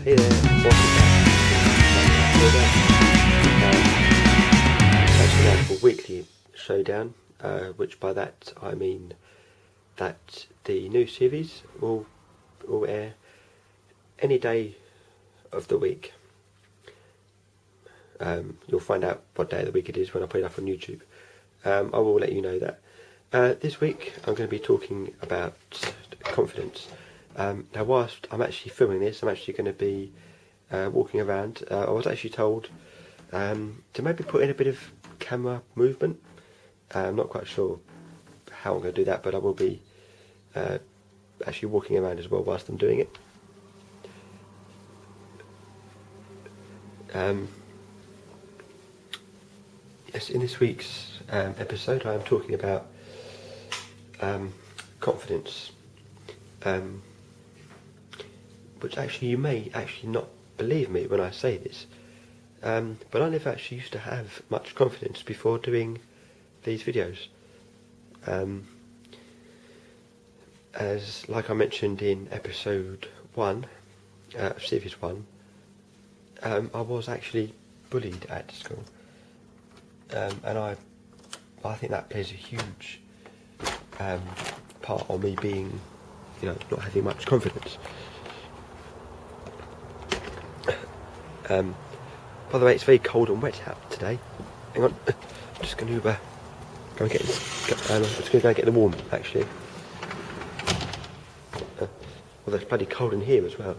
Hey there, welcome back to actually now for weekly Showdown, which by that I mean that the new series will air any day of the week. You'll find out what day of the week it is when I put it up on YouTube. I will let you know that. This week I'm going to be talking about confidence. Now whilst I'm actually filming this, I'm actually going to be walking around. I was actually told to maybe put in a bit of camera movement. I'm not quite sure how I'm going to do that, but I will be actually walking around as well whilst I'm doing it. Yes, in this week's episode I am talking about confidence. Which actually you may actually not believe me when I say this, but I never actually used to have much confidence before doing these videos. As like I mentioned in episode 1 of series 1, I was actually bullied at school, and I think that plays a huge part on me being, not having much confidence. By the way, it's very cold and wet out today. Hang on, I'm just going to go and get this. I'm just going to go and get the warm, actually. Well, it's bloody cold in here as well.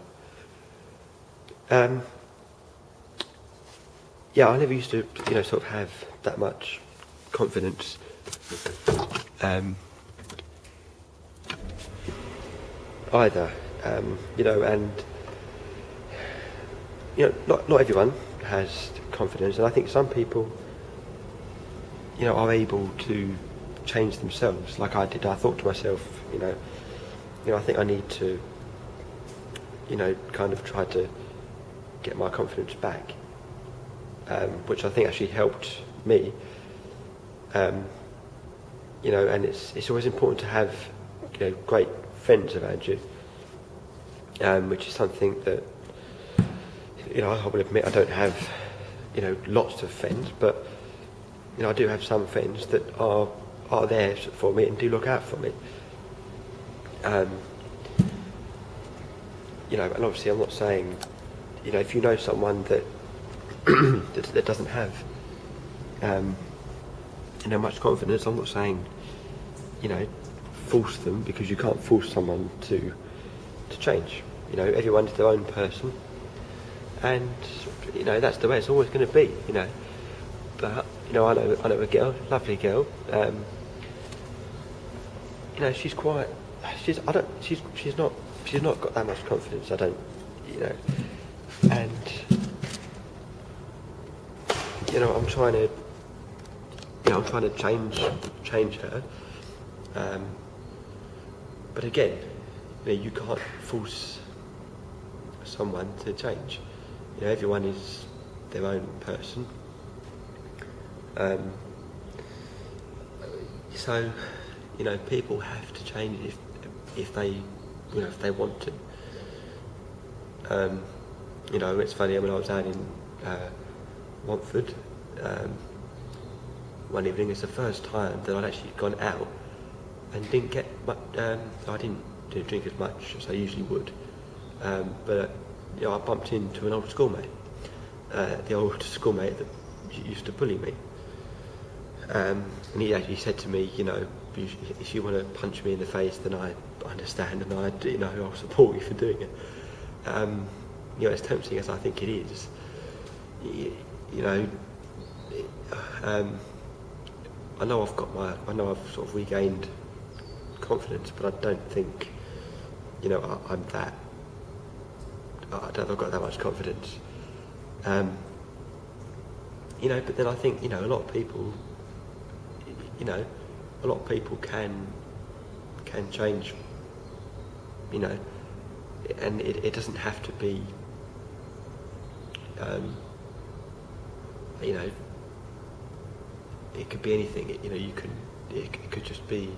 Yeah, I never used to, sort of have that much confidence. Either, and not everyone has confidence, and I think some people, are able to change themselves, like I did. I thought to myself, I think I need to, kind of try to get my confidence back, which I think actually helped me. And it's always important to have, great friends around you, which is something that, I will admit I don't have, lots of friends, but, I do have some friends that are there for me and do look out for me. And obviously I'm not saying, if you know someone that that doesn't have, much confidence, I'm not saying, force them, because you can't force someone to change. Everyone's their own person. And that's the way it's always going to be. But I know a girl, lovely girl. She's not got that much confidence. I don't, and I'm trying to change her. But again, you can't force someone to change. Everyone is their own person. So, people have to change if they want to. It's funny, when I was out in Watford, one evening, it's the first time that I'd actually gone out and didn't get much, I didn't drink as much as I usually would, but I bumped into an old schoolmate, the old schoolmate that used to bully me, and he actually said to me, if you want to punch me in the face, then I understand, and I'll support you for doing it. As tempting as I think it is, I know I've sort of regained confidence, but I don't think, I'm that. I don't think I've got that much confidence. But then I think, a lot of people, can change, and it doesn't have to be, it could be anything. It could just be,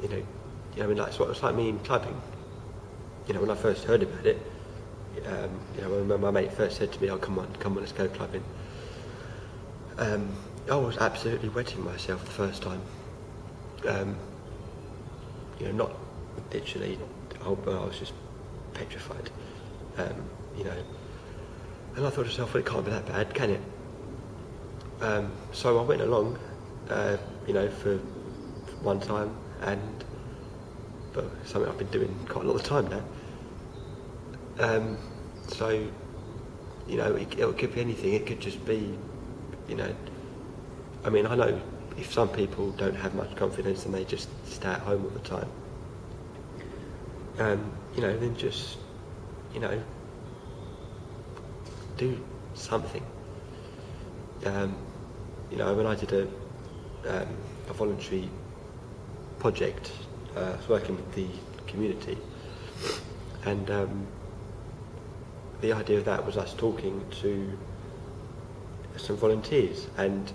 it's like me in clubbing. When I first heard about it, When my mate first said to me, "Oh, come on, let's go clubbing," I was absolutely wetting myself the first time. Not literally, I was just petrified. And I thought to myself, well, it can't be that bad, can it? So I went along, for one time, but something I've been doing quite a lot of the time now. It could be anything. It could just be, I know if some people don't have much confidence and they just stay at home all the time, then just, do something. When I did a voluntary project, I was working with the community, and the idea of that was us talking to some volunteers, and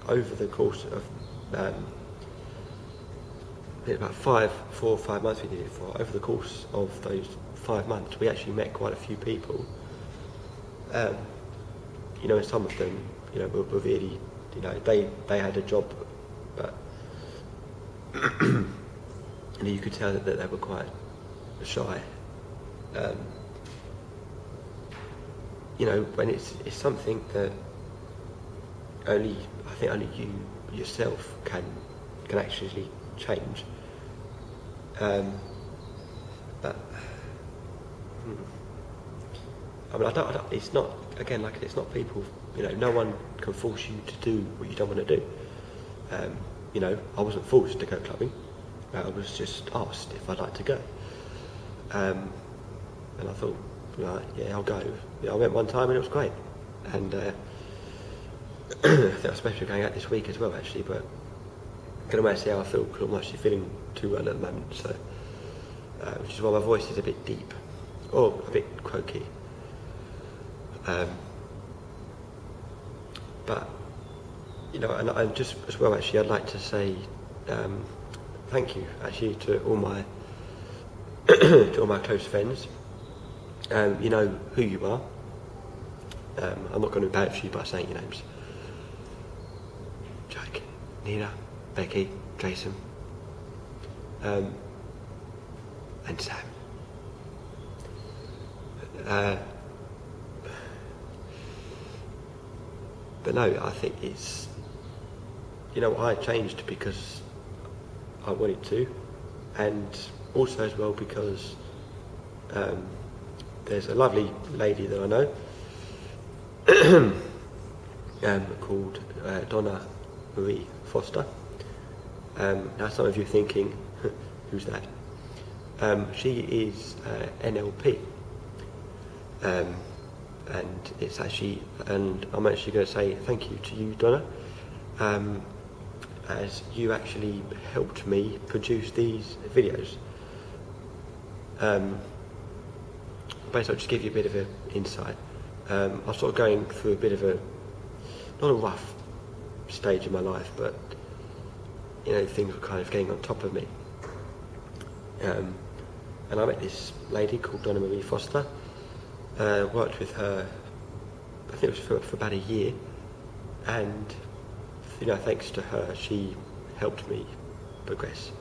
over the course of about 4 or 5 months we did it for, over the course of those 5 months we actually met quite a few people, and some of them were really, they had a job, but you could tell that they were quite shy. When it's something that only you yourself can actually change. But it's not, again, like it's not people, no one can force you to do what you don't want to do. I wasn't forced to go clubbing. I was just asked if I'd like to go. And I thought, right, yeah, I'll go. I went one time and it was great. And I think I'm supposed to be going out this week as well, actually, but I'm going to see how I feel, because I'm actually feeling too well at the moment, so which is why my voice is a bit deep, or a bit croaky. But and just as well, actually, I'd like to say thank you, actually, to all my to all my close friends. You know who you are. I'm not going to embarrass you by saying your names. Jake, Nina, Becky, Jason, and Sam. But no, I think it's, I changed because I wanted to, and also as well because there's a lovely lady that I know called Donna Marie Foster. Now some of you are thinking, who's that? She is NLP, and it's actually, and I'm actually going to say thank you to you, Donna, as you actually helped me produce these videos. Basically, I'll just give you a bit of an insight. I was sort of going through a bit of not a rough stage in my life, but things were kind of getting on top of me. And I met this lady called Donna Marie Foster. Worked with her, I think it was for about a year, and thanks to her, she helped me progress.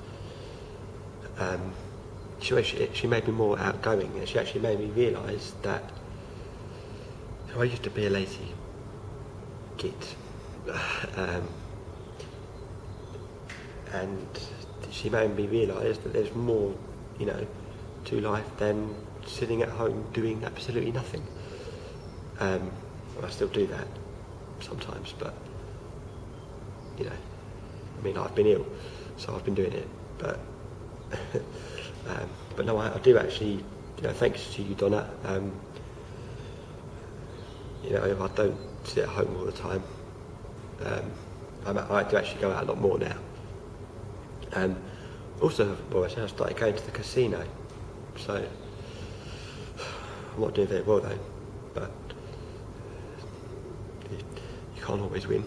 She made me more outgoing, and she actually made me realise that I used to be a lazy git, and she made me realise that there's more, to life than sitting at home doing absolutely nothing. I still do that sometimes, but I've been ill, so I've been doing it, but but no, I do actually, thanks to you, Donna. I don't sit at home all the time. I do actually go out a lot more now. Also, I started going to the casino, so I'm not doing very well though, but you can't always win.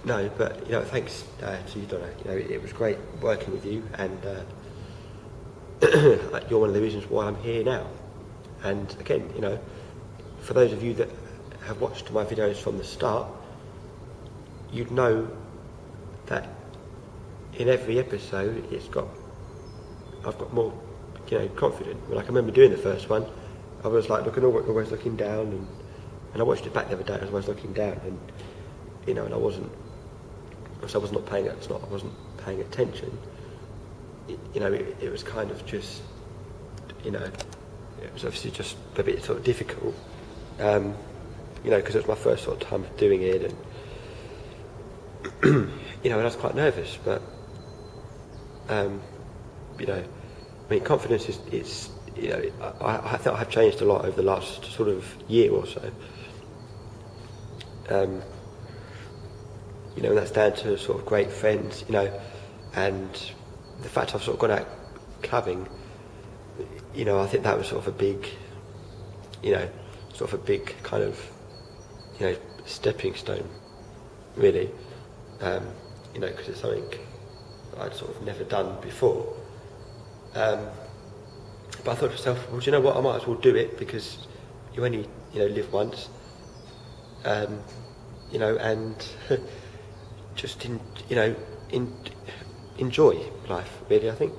No, but thanks to you, Donna. It was great working with you, and you're one of the reasons why I'm here now. And again, for those of you that have watched my videos from the start, you'd know that in every episode I've got more confident. When I can remember doing the first one, I was like always looking down, and I watched it back the other day. I was always looking down, and and I wasn't paying attention. It was kind of just, it was obviously just a bit sort of difficult, because it was my first sort of time of doing it, and and I was quite nervous, but confidence is I think I have changed a lot over the last sort of year or so. And that's down to sort of great friends, and the fact I've sort of gone out clubbing, I think that was sort of a big, kind of, stepping stone, really, because it's something I'd sort of never done before. But I thought to myself, well, do you know what? I might as well do it, because you only, live once, and just enjoy life, really. I think,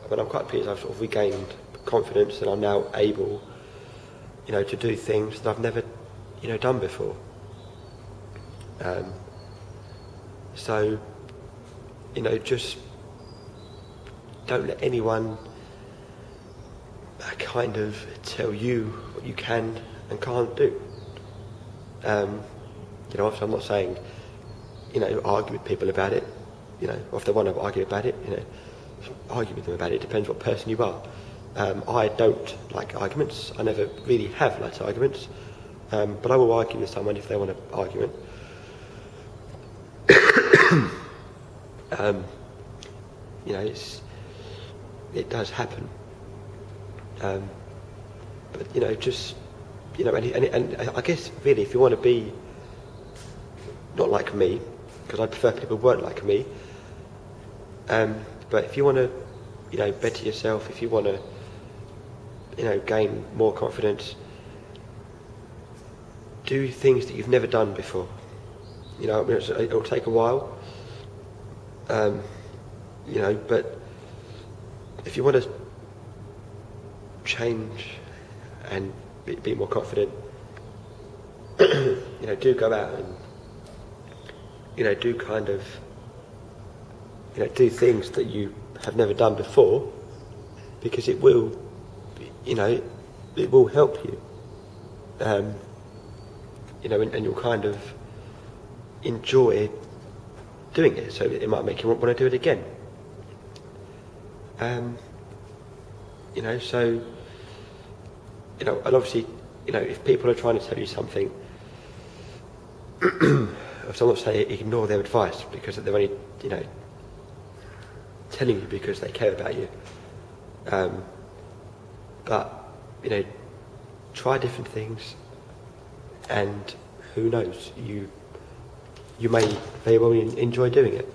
when I'm quite pleased, I've sort of regained confidence, and I'm now able, to do things that I've never, done before. So, just don't let anyone kind of tell you what you can and can't do. Obviously I'm not saying, argue with people about it, or if they want to argue about it, argue with them about it. It depends what person you are. I don't like arguments. I never really have liked arguments, but I will argue with someone if they want an argument. It does happen, but just and I guess really, if you want to be not like me, because I prefer people who weren't like me, but if you want to better yourself, if you want to gain more confidence, do things that you've never done before. It'll take a while, but if you want to change and be more confident, do go out and do kind of do things that you have never done before, because it will help you, and you'll kind of enjoy doing it, so it might make you want to do it again. So and obviously, if people are trying to tell you something, so I'm not saying ignore their advice, because they're only, telling you because they care about you. But, try different things, and who knows, you may very well enjoy doing it.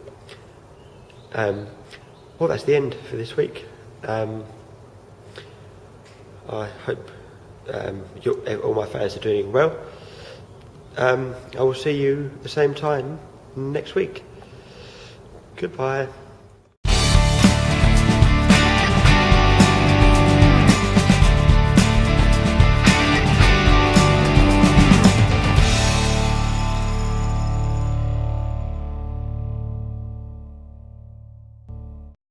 Well, that's the end for this week. I hope all my fans are doing well. I will see you the same time next week. Goodbye.